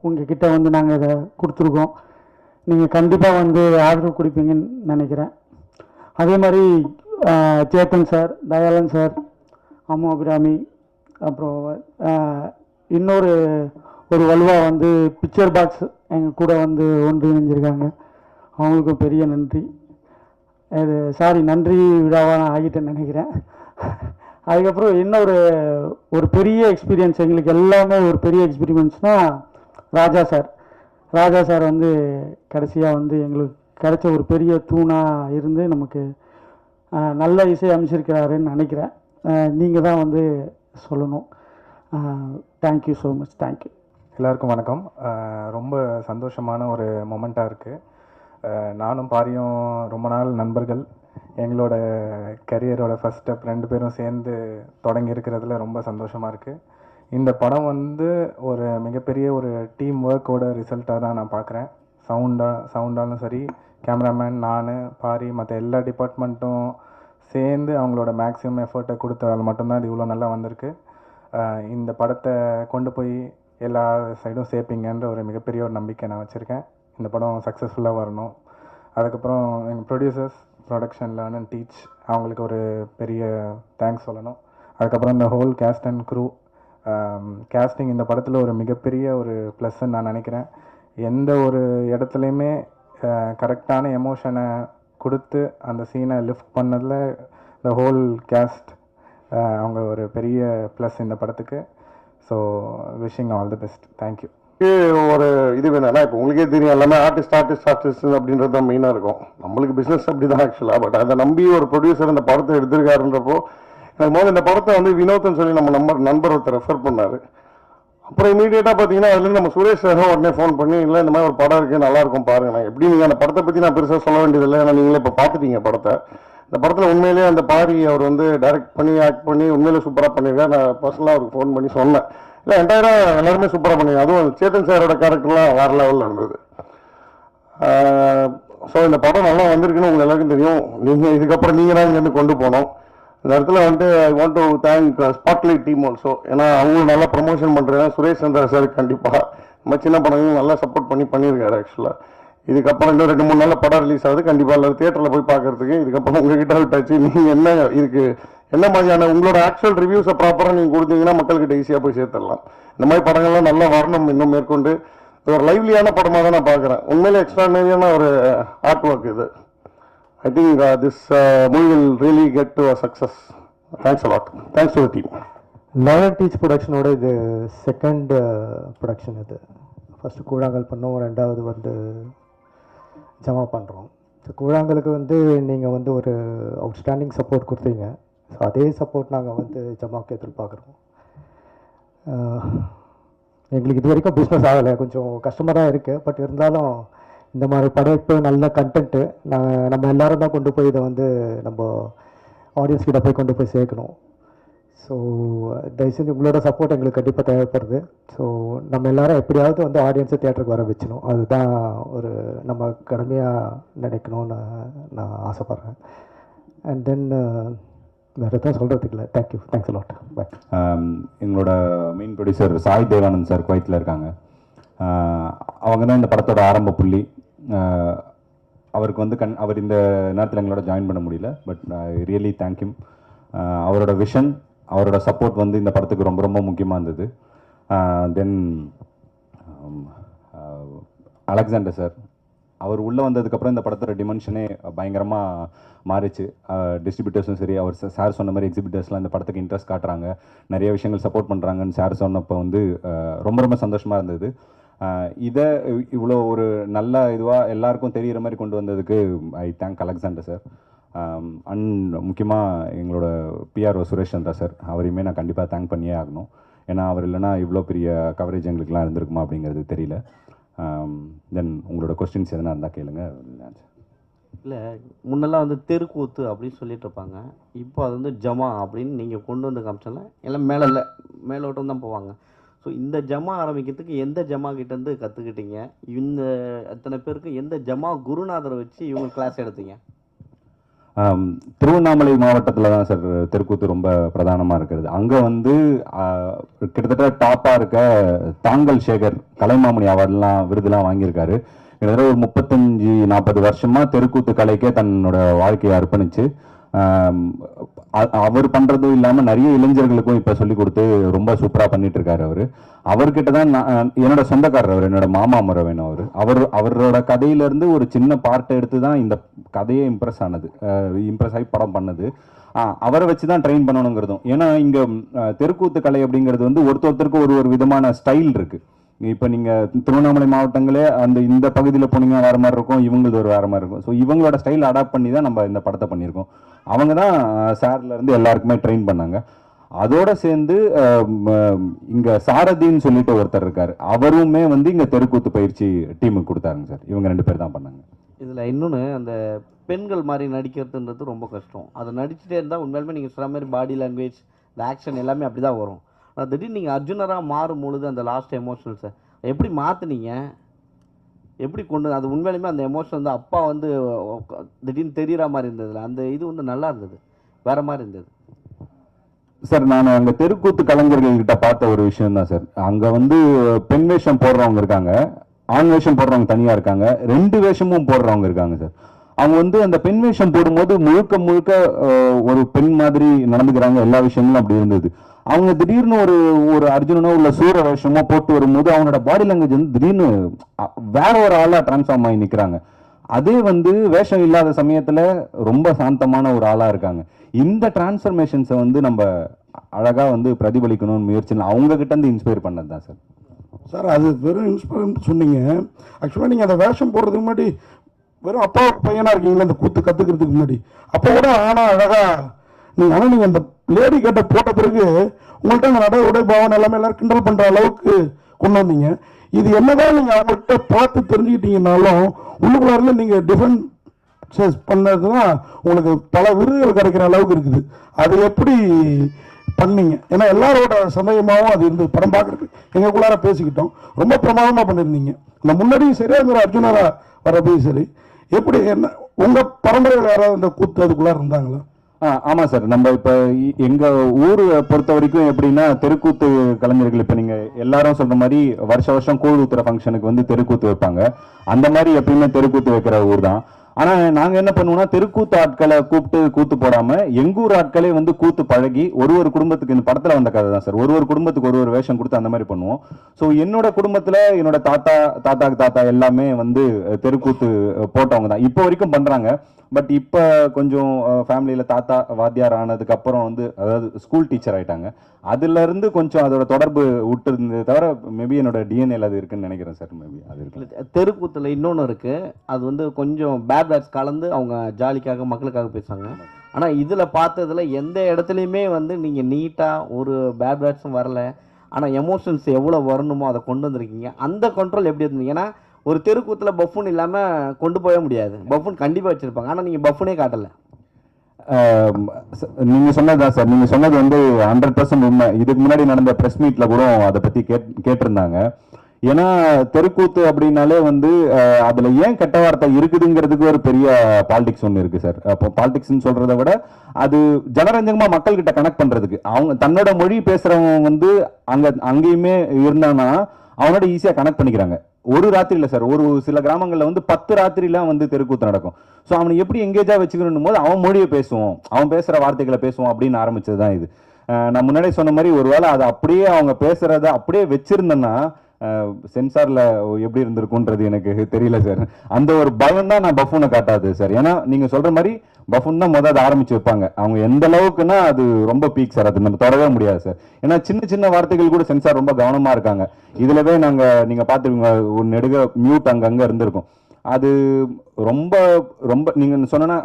உங்ககிட்ட வந்து நாங்கள் இதை கொடுத்துருக்கோம். நீங்கள் கண்டிப்பாக வந்து ஆதரவு கொடுப்பீங்கன்னு நினைக்கிறேன். அதே மாதிரி சேத்தன் சார், தயாளன் சார், அம்மு அபிராமி, அப்புறம் இன்னொரு வலுவா வந்து பிக்சர் பாக்ஸ் எங்கள் கூட வந்து ஒன்றிணைஞ்சிருக்காங்க. அவங்களுக்கும் பெரிய நன்றி. இது நன்றி விழாவாக நான் ஆகிட்டேன்னு நினைக்கிறேன். அதுக்கப்புறம் இன்னொரு பெரிய எக்ஸ்பீரியன்ஸ் எங்களுக்கு எல்லாமே ஒரு பெரிய எக்ஸ்பீரியன்ஸ்னால் ராஜா சார் வந்து கடைசியாக வந்து எங்களுக்கு கிடைச்ச ஒரு பெரிய தூணாக இருந்து நமக்கு நல்ல இசை அமைச்சிருக்கிறாருன்னு நினைக்கிறேன். நீங்கள் தான் வந்து சொல்லணும். Thank you so much. தேங்க்யூ. எல்லாருக்கும் வணக்கம். ரொம்ப சந்தோஷமான ஒரு மொமெண்ட்டாக இருக்குது. நானும் பாரியும் ரொம்ப நாள் நண்பர்கள். எங்களோட கரியரோட ஃபஸ்ட் ஸ்டெப் 2 பேரும் சேர்ந்து தொடங்கி இருக்கிறதுல ரொம்ப சந்தோஷமாக இருக்குது. இந்த படம் வந்து ஒரு மிகப்பெரிய ஒரு டீம் ஒர்க்கோட ரிசல்ட்டாக தான் நான் பார்க்குறேன். சவுண்டாலும் சரி, கேமராமேன், நான், பாரி, மற்ற எல்லா டிபார்ட்மெண்ட்டும் சேர்ந்து அவங்களோட மேக்ஸிமம் எஃபர்ட்டை கொடுத்தால் மட்டும்தான் இது இவ்வளோ நல்லா வந்திருக்கு. இந்த படத்தை கொண்டு போய் எல்லா சைடும் சேர்ப்பீங்கன்ற ஒரு மிகப்பெரிய ஒரு நம்பிக்கை நான் வச்சுருக்கேன். இந்த படம் சக்ஸஸ்ஃபுல்லாக வரணும். அதுக்கப்புறம் எங்கள் producers, production, learn and teach, அவங்களுக்கு ஒரு பெரிய தேங்க்ஸ் சொல்லணும். அதுக்கப்புறம் இந்த whole cast and crew. Casting இந்த படத்தில் ஒரு மிகப்பெரிய ஒரு ப்ளஸ்ன்னு நான் நினைக்கிறேன். எந்த ஒரு இடத்துலையுமே கரெக்டான எமோஷனை கொடுத்து அந்த சீனை லிஃப்ட் பண்ணதில் த ஹோல் கேஸ்ட் அவங்க ஒரு பெரிய ப்ளஸ் இந்த படத்துக்கு. So wishing all the best. Thank you. ஒரு இது வேணும்னா இப்போ உங்களுக்கே தெரியும், எல்லாமே ஆர்டிஸ்ட் அப்படின்றது தான் மெயினாக இருக்கும். நம்மளுக்கு பிஸ்னஸ் அப்படி தான் ஆக்சுவலாக. பட் அதை நம்பி ஒரு ப்ரொடியூசர் இந்த படத்தை எடுத்திருக்காருன்றப்போ எனக்கு முதல்ல இந்த படத்தை வந்து வினோத்னு சொல்லி நம்ம நண்பர் ஒருத்தர் ரெஃபர் பண்ணார். அப்புறம் இமீடியட்டாக பார்த்தீங்கன்னா அதுலேருந்து நம்ம சுரேஷ் சார் உடனே ஃபோன் பண்ணி, இல்லை இந்த மாதிரி ஒரு படம் இருக்குது, நல்லாயிருக்கும் பாருங்க. நான் எப்படி நீங்கள் அந்த படத்தை பற்றி நான் பெருசாக சொல்ல வேண்டியதில்லை, ஏன்னா நீங்களே இப்போ பார்த்துட்டீங்க படத்தை. இந்த படத்தில் உண்மையிலேயே அந்த பாரி அவர் வந்து டைரக்ட் பண்ணி ஆக்ட் பண்ணி உண்மையிலே சூப்பராக பண்ணியிருக்காரு. நான் பர்சனலாக அவருக்கு ஃபோன் பண்ணி சொன்னேன். இல்லை என்டையராக எல்லாருமே சூப்பராக பண்ணிங்க. அதுவும் சேத்தன் சாரோட கேரக்டர்லாம் வேறு லெவலில் இருந்தது. ஸோ இந்த படம் நல்லா வந்திருக்குன்னு உங்களுக்கு எல்லாருக்கும் தெரியும். நீங்கள் இதுக்கப்புறம் நீங்கள் தான் இங்கேருந்து கொண்டு போனோம். இந்த இடத்துல வந்துட்டு I want to thank spotlight team also. ஏன்னா அவங்களும் நல்லா ப்ரமோஷன் பண்ணுறாங்க. சுரேஷ் சந்திரா சார் கண்டிப்பாக நம்ம சின்ன படங்களும் நல்லா சப்போர்ட் பண்ணியிருக்காரு. ஆக்சுவலாக இதுக்கப்புறம் இன்னும் 2-3 நாளில் படம் ரிலீஸ் ஆகுது. கண்டிப்பாக எல்லாரும் தியேட்டரில் போய் பார்க்கறதுக்கு. இதுக்கப்புறம் உங்ககிட்ட விட்டாச்சு. நீங்கள் என்ன மாதிரியான உங்களோட ஆக்சுவல் ரிவ்யூஸை ப்ராப்பராக நீங்கள் கொடுத்தீங்கன்னா மக்கள்கிட்ட ஈஸியாக போய் சேர்த்துடலாம். இந்த மாதிரி படங்கள்லாம் நல்லா வரணும் இன்னும் மேற்கொண்டு. இது ஒரு லைவ்லியான படமாக தான் நான் பார்க்குறேன். உண்மையிலே எக்ஸ்ட்ராடினரியான ஒரு ஆர்ட் ஒர்க் இது. I think this movie will really get to a success. Thanks a lot. Thanks to the team. Learn and teach ப்ரொடக்ஷனோட இது செகண்ட் ப்ரொடக்ஷன். இது ஃபஸ்ட்டு கூழாங்கல் பண்ணோம், 2வது வந்து ஜமா பண்ணுறோம். ஸோ கூழாங்கலுக்கு வந்து நீங்கள் வந்து ஒரு அவுட்ஸ்டாண்டிங் சப்போர்ட் கொடுத்தீங்க. ஸோ அதே சப்போர்ட் நாங்கள் வந்து ஜமாவுக்கு எதிர்பார்க்குறோம். எங்களுக்கு இது வரைக்கும் பிஸ்னஸ் ஆகலை, கொஞ்சம் கஷ்டமாக தான் இருக்குது. பட் இருந்தாலும் இந்த மாதிரி படைப்பு, நல்ல கண்டென்ட்டு நம்ம எல்லோரும் தான் கொண்டு போய் இதை வந்து நம்ம ஆடியன்ஸ் கிட்ட போய் கொண்டு போய் சேர்க்கணும். ஸோ தயவுசெஞ்சு உங்களோட சப்போர்ட் எங்களுக்கு கண்டிப்பாக தேவைப்படுது. ஸோ நம்ம எல்லோரும் எப்படியாவது வந்து ஆடியன்ஸை தியேட்டருக்கு வர வச்சணும். அதுதான் ஒரு நம்ம கடமையாக நினைக்கணும்னு நான் ஆசைப்பட்றேன். அண்ட் தென் வேறு எதுவும் சொல்கிறதுக்கு இல்லை. தேங்க்யூ. Thanks lot. பை. எங்களோட main producer Sai Devanand sir குவைத்தில் இருக்காங்க. அவங்க தான் இந்த படத்தோட ஆரம்ப புள்ளி. அவருக்கு வந்து அவர் இந்த நேரத்தில் எங்களோட ஜாயின் பண்ண முடியல. But really thank you. அவரோட விஷன், அவரோட சப்போர்ட் வந்து இந்த படத்துக்கு ரொம்ப ரொம்ப முக்கியமாக இருந்தது. தென் அலெக்சாண்டர் சார், அவர் உள்ளே வந்ததுக்கப்புறம் இந்த படத்தோட டிமென்ஷனே பயங்கரமாக மாறிச்சு. டிஸ்ட்ரிபியூட்டர்ஸும் சரி, அவர் சார் சொன்ன மாதிரி எக்ஸிபிட்டர்ஸ்லாம் இந்த படத்துக்கு இன்ட்ரெஸ்ட் காட்டுறாங்க, நிறைய விஷயங்கள் சப்போர்ட் பண்ணுறாங்கன்னு சார் சொன்னப்போ வந்து ரொம்ப ரொம்ப சந்தோஷமாக இருந்தது. இதை இவ்வளோ ஒரு நல்ல இதுவாக எல்லாருக்கும் தெரிகிற மாதிரி கொண்டு வந்ததுக்கு I thank Alexander sir. And முக்கியமாக எங்களோட பிஆர்ஓ சுரேஷ் சந்திரா சார், அவரையுமே நான் கண்டிப்பாக தேங்க் பண்ணியே ஆகணும். ஏன்னா அவர் இல்லைனா இவ்வளோ பெரிய கவரேஜ் எங்களுக்குலாம் இருந்திருக்குமா அப்படிங்கிறது தெரியல. தென் உங்களோட கொஸ்டின்ஸ் எதனா இருந்தால் கேளுங்க. இல்லை, முன்னெல்லாம் வந்து தெருக்கூத்து அப்படின்னு சொல்லிட்டு இருப்பாங்க. இப்போ அது வந்து ஜமா அப்படின்னு நீங்கள் கொண்டு வந்து காமிச்சால எல்லாம் மேலோட்டம் தான் போவாங்க. ஸோ இந்த ஜமா ஆரம்பிக்கிறதுக்கு எந்த ஜமா கிட்டேருந்து கற்றுக்கிட்டீங்க? இந்த அத்தனை பேருக்கு எந்த ஜமா குருநாதரை வச்சு இவங்க கிளாஸ் எடுத்தீங்க? திருவண்ணாமலை மாவட்டத்தில் தான் சார் தெருக்கூத்து ரொம்ப பிரதானமாக இருக்கிறது. அங்கே வந்து கிட்டத்தட்ட டாப்பாக இருக்க தாங்கல் சேகர் கலைமாமணி அவார்ட்லாம் விருதுலாம் வாங்கியிருக்காரு. கிட்டத்தட்ட ஒரு 35-40 வருஷமாக தெருக்கூத்து கலைக்கே தன்னோட வாழ்க்கையை அர்ப்பணித்து அவர் பண்ணுறதும் இல்லாமல் நிறைய இளைஞர்களுக்கும் இப்போ சொல்லி கொடுத்து ரொம்ப சூப்பராக பண்ணிட்டு இருக்காரு. அவர்கிட்ட தான் என்னோட சொந்தக்காரர் அவர், என்னோட மாமா முறை அவரோட கதையிலேருந்து ஒரு சின்ன பார்ட்டை எடுத்து தான் இந்த கதையே இம்ப்ரெஸ் ஆகி படம் பண்ணது. அவரை வச்சு தான் ட்ரெயின் பண்ணணுங்கிறதும். ஏன்னா இங்கே தெருக்கூத்து கலை அப்படிங்கிறது வந்து ஒருத்தருக்கு ஒரு விதமான ஸ்டைல் இருக்குது. இப்போ நீங்கள் திருவண்ணாமலை மாவட்டங்களே இந்த பகுதியில் போனீங்கன்னா வேறு மாதிரி இருக்கும், இவங்களது ஒரு வேறு மாதிரி இருக்கும். ஸோ இவங்களோட ஸ்டைல் அடாப்ட் பண்ணி தான் நம்ம இந்த படத்தை பண்ணியிருக்கோம். அவங்க தான் சார்லேருந்து எல்லாருக்குமே ட்ரெயின் பண்ணாங்க. அதோட சேர்ந்து இங்கே சாரதின்னு சொல்லிட்டு ஒருத்தர் இருக்கார், அவருமே வந்து இங்கே தெருக்கூத்து பயிற்சி டீமுக்கு கொடுத்தாருங்க சார். இவங்க 2 பேர் தான் பண்ணாங்க. இதில் இன்னொன்று, அந்த பெண்கள் மாதிரி நடிக்கிறதுன்றது ரொம்ப கஷ்டம். அதை நடிச்சுட்டே இருந்தால் உண்மையிலுமே நீங்கள் சொல்கிற மாதிரி பாடி லாங்குவேஜ், இந்த ஆக்ஷன் எல்லாமே அப்படி தான் வரும். திடீர்னு நீங்கள் அர்ஜுனராக மாறும் பொழுது அந்த லாஸ்ட் எமோஷனல்ஸை எப்படி மாற்றுனீங்க, எப்படி கொண்டு அது உண்மையிலுமே அந்த எமோஷன் வந்து அப்பா வந்து திடீர்னு தெரிகிற மாதிரி இருந்ததில்ல, அந்த இது வந்து நல்லா இருந்தது, வேறு மாதிரி இருந்தது சார். நான் அங்கே தெருக்கூத்து கலைஞர்கள்கிட்ட பார்த்த ஒரு விஷயம் தான் சார். அங்கே வந்து பெண் வேஷம் போடுறவங்க இருக்காங்க, ஆண் வேஷம் போடுறவங்க தனியாக இருக்காங்க, 2 வேஷமும் போடுறவங்க இருக்காங்க சார். அவங்க வந்து அந்த பெண் வேஷம் போடும்போது முழுக்க ஒரு பெண் மாதிரி நடந்துக்கிறாங்க. எல்லா விஷயங்களும் அப்படி இருந்தது. அவங்க திடீர்னு ஒரு அர்ஜுனனோ இல்லை சூர வேஷமோ போட்டு வரும்போது அவனோட பாடி லாங்குவேஜ் வந்து திடீர்னு வேற ஒரு ஆளாக டிரான்ஸ்ஃபார்ம் ஆகி நிற்கிறாங்க. அதே வந்து வேஷம் இல்லாத சமயத்தில் ரொம்ப சாந்தமான ஒரு ஆளாக இருக்காங்க. இந்த டிரான்ஸ்ஃபர்மேஷன்ஸை வந்து நம்ம அழகாக வந்து பிரதிபலிக்கணும்னு முயற்சி அவங்க கிட்ட இருந்து இன்ஸ்பயர் பண்ணது தான் சார். சார் அது வெறும் இன்ஸ்பயர் சொன்னீங்க. ஆக்சுவலாக நீங்கள் அந்த வேஷம் போடுறதுக்கு முன்னாடி வெறும் அப்பா பையனாக இருக்கீங்களா அந்த கூத்து கற்றுக்கிறதுக்கு முன்னாடி? அப்போ கூட ஆனால் அழகாக நீங்கள், ஆனால் நீங்கள் அந்த லேடி கட்டை போட்ட பிறகு உங்கள்கிட்ட அந்த நடை உடை பாவனை எல்லாரும் கிண்டல் பண்ணுற அளவுக்கு கொண்டு வந்தீங்க. இது என்னதான் நீங்கள் அவங்கள்ட்ட பார்த்து தெரிஞ்சுக்கிட்டீங்கன்னாலும் உள்ளுக்குள்ளாரில் நீங்கள் டிஃபரன்ஸ் பண்ணது தான் உங்களுக்கு பல விருதுகள் கிடைக்கிற அளவுக்கு இருக்குது. அது எப்படி பண்ணீங்க? ஏன்னா எல்லாரோட சமயமாகவும் அது இருந்து படம் பார்க்குறதுக்கு எங்களுக்குள்ளார பேசிக்கிட்டோம். ரொம்ப பிரமாதமாக பண்ணியிருந்தீங்க. இந்த முன்னாடியும் சரி, அந்த ஒரு அர்ஜுனராக வரப்பையும் சரி, எப்படி என்ன உங்கள் பரம்பரையில் யாராவது இந்த கூத்து அதுக்குள்ளார இருந்தாங்களா? ஆமாம் சார். நம்ம இப்போ எங்கள் ஊரை பொறுத்த வரைக்கும் எப்படின்னா தெருக்கூத்து கலைஞர்கள் இப்போ நீங்கள் எல்லாரும் சொல்கிற மாதிரி வருஷம் கூழ் ஊத்துற ஃபங்க்ஷனுக்கு வந்து தெருக்கூத்து வைப்பாங்க. அந்த மாதிரி எப்பயுமே தெருக்கூத்து வைக்கிற ஊர் தான். ஆனால் நாங்கள் என்ன பண்ணுவோம்னா தெருக்கூத்து ஆட்களை கூப்பிட்டு கூத்து போடாமல் எங்கூர் ஆட்களே வந்து கூத்து பழகி ஒரு குடும்பத்துக்கு, இந்த படத்தில் வந்த கதை தான் சார், ஒரு குடும்பத்துக்கு ஒரு வேஷம் கொடுத்து அந்த மாதிரி பண்ணுவோம். ஸோ என்னோட குடும்பத்தில் என்னோட தாத்தாக்கு தாத்தா எல்லாமே வந்து தெருக்கூத்து போட்டவங்க தான் இப்போ வரைக்கும் பண்ணுறாங்க. பட் இப்போ கொஞ்சம் ஃபேமிலியில் தாத்தா வாத்தியார் ஆனதுக்கு அப்புறம் வந்து அதாவது ஸ்கூல் டீச்சர் ஆகிட்டாங்க. அதுலேருந்து கொஞ்சம் அதோட தொடர்பு விட்டு இருந்தது தவிர மேபி என்னோட டிஎன்ஏல அது இருக்குன்னு நினைக்கிறேன் சார். மேபி அது இருக்கு. தெருக்கூத்தில் இன்னொன்று இருக்குது, அது வந்து கொஞ்சம் பேட் வேர்ட்ஸ் கலந்து அவங்க ஜாலிக்காக மக்களுக்காக பேசுவாங்க. ஆனால் இதில் பார்த்ததில் எந்த இடத்துலையுமே வந்து நீங்கள் நீட்டாக ஒரு பேட் வேர்ட்ஸும் வரல, ஆனால் எமோஷன்ஸ் எவ்வளோ வரணுமோ அதை கொண்டு வந்திருக்கீங்க. அந்த கண்ட்ரோல் எப்படி இருந்தீங்க? ஏன்னா ஒரு தெருக்கூத்தில் பஃபூன் இல்லாமல் கொண்டு போக முடியாது. பஃபூன் கண்டிப்பாக வச்சுருப்பாங்க, ஆனால் நீங்கள் பஃபூனே காட்டலை. நீங்கள் சொன்னதுதான் சார். நீங்கள் சொன்னது வந்து 100% உண்மை. இதுக்கு முன்னாடி நடந்த ப்ரெஸ் மீட்டில் கூட அதை பற்றி கேட்டிருந்தாங்க. ஏன்னா தெருக்கூத்து அப்படின்னாலே வந்து அதில் ஏன் கெட்ட வார்த்தை இருக்குதுங்கிறதுக்கு ஒரு பெரிய பாலிடிக்ஸ் ஒன்று இருக்குது சார். அப்போ பாலிடிக்ஸ்ன்னு சொல்கிறத விட அது ஜனரஞ்சகமாக மக்கள்கிட்ட கனெக்ட் பண்ணுறதுக்கு, அவங்க தன்னோட மொழி பேசுகிறவங்க வந்து அங்கேயுமே இருந்தாங்கன்னா அவனோட ஈஸியாக கனெக்ட் பண்ணிக்கிறாங்க. ஒரு ராத்திரி இல்லை சார், ஒரு சில கிராமங்களில் வந்து 10 ராத்திரிலாம் வந்து தெருக்கூத்து நடக்கும். ஸோ அவனை எப்படி எங்கேஜாக வச்சுக்கணும் போது அவன் மொழியை பேசுவோம், அவன் பேசுகிற வார்த்தைகளை பேசுவோம் அப்படின்னு ஆரம்பிச்சது தான் இது. நான் முன்னாடி சொன்ன மாதிரி ஒருவேளை அதை அப்படியே அவங்க பேசுகிறத அப்படியே வச்சிருந்தேன்னா சென்சாரில் எப்படி இருந்திருக்குன்றது எனக்கு தெரியல சார். அந்த ஒரு பயம் தான் நான் பஃபூனை காட்டாது சார். ஏன்னா நீங்கள் சொல்கிற மாதிரி பஃபூன் தான் முதல் அதை ஆரம்பித்து வைப்பாங்க. அவங்க எந்த அளவுக்குன்னா அது ரொம்ப பீக் சார், அது நம்ம தொடரவே முடியாது சார். ஏன்னா சின்ன வார்த்தைகள் கூட சென்சார் ரொம்ப கவனமாக இருக்காங்க. இதிலவே நீங்கள் பார்த்துருவீங்க, ஒரு நெடுக மியூட் அங்கங்கே இருந்திருக்கும். அது ரொம்ப ரொம்ப நீங்கள் சொன்னா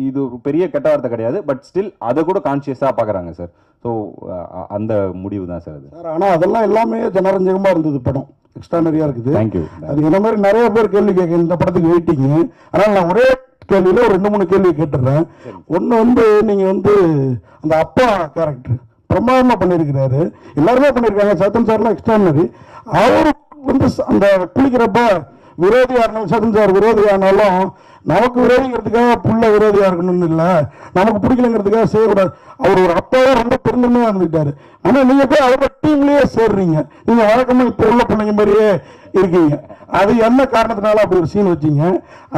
இது பெரிய கெட்ட வார்த்தை கிடையாது, பட் ஸ்டில் அதை கூட கான்சியஸாக பார்க்குறாங்க சார். ஸோ அந்த முடிவு தான் சார் அது சார். ஆனால் அதெல்லாம் எல்லாமே ஜனரஞ்சகமாக இருந்தது, படம் எக்ஸ்ட்ரானரியாக இருக்குது. தேங்க்யூ. அது இந்த மாதிரி நிறைய பேர் கேள்வி கேட்க இந்த படத்துக்கு வெயிட்டிங்க. ஆனால் நான் ஒரே கேள்வியில் ஒரு 2-3 கேள்வி கேட்டுடுறேன். ஒன்று வந்து நீங்கள் வந்து அந்த அப்பா கேரக்டர் பிரமாதமாக பண்ணியிருக்கிறாரு, எல்லாருமே பண்ணியிருக்காங்க. சத்தன் சார்லாம் எக்ஸ்ட்ரானரி. அவர் வந்து அந்த குளிக்கிறப்ப விரோதியாக இருந்தாலும் சதன் சார் விரோதியாக இருந்தாலும் நமக்கு விரோதிங்கிறதுக்காக புள்ள விரோதியாக இருக்கணும்னு இல்லை, நமக்கு பிடிக்கலங்கிறதுக்காக செய்யக்கூடாது. அவர் ஒரு அப்பாவே ரொம்ப பெருந்தன்மையாக இருந்துக்கிட்டாரு. ஆனால் நீங்கள் போய் அவரோட டீம்லேயே சேர்றீங்க. நீங்கள் வழக்கமாக இப்போ உள்ள பிள்ளைங்க மாதிரியே இருக்கீங்க. அது என்ன காரணத்தினால அப்படி ஒரு சீன் வச்சிங்க?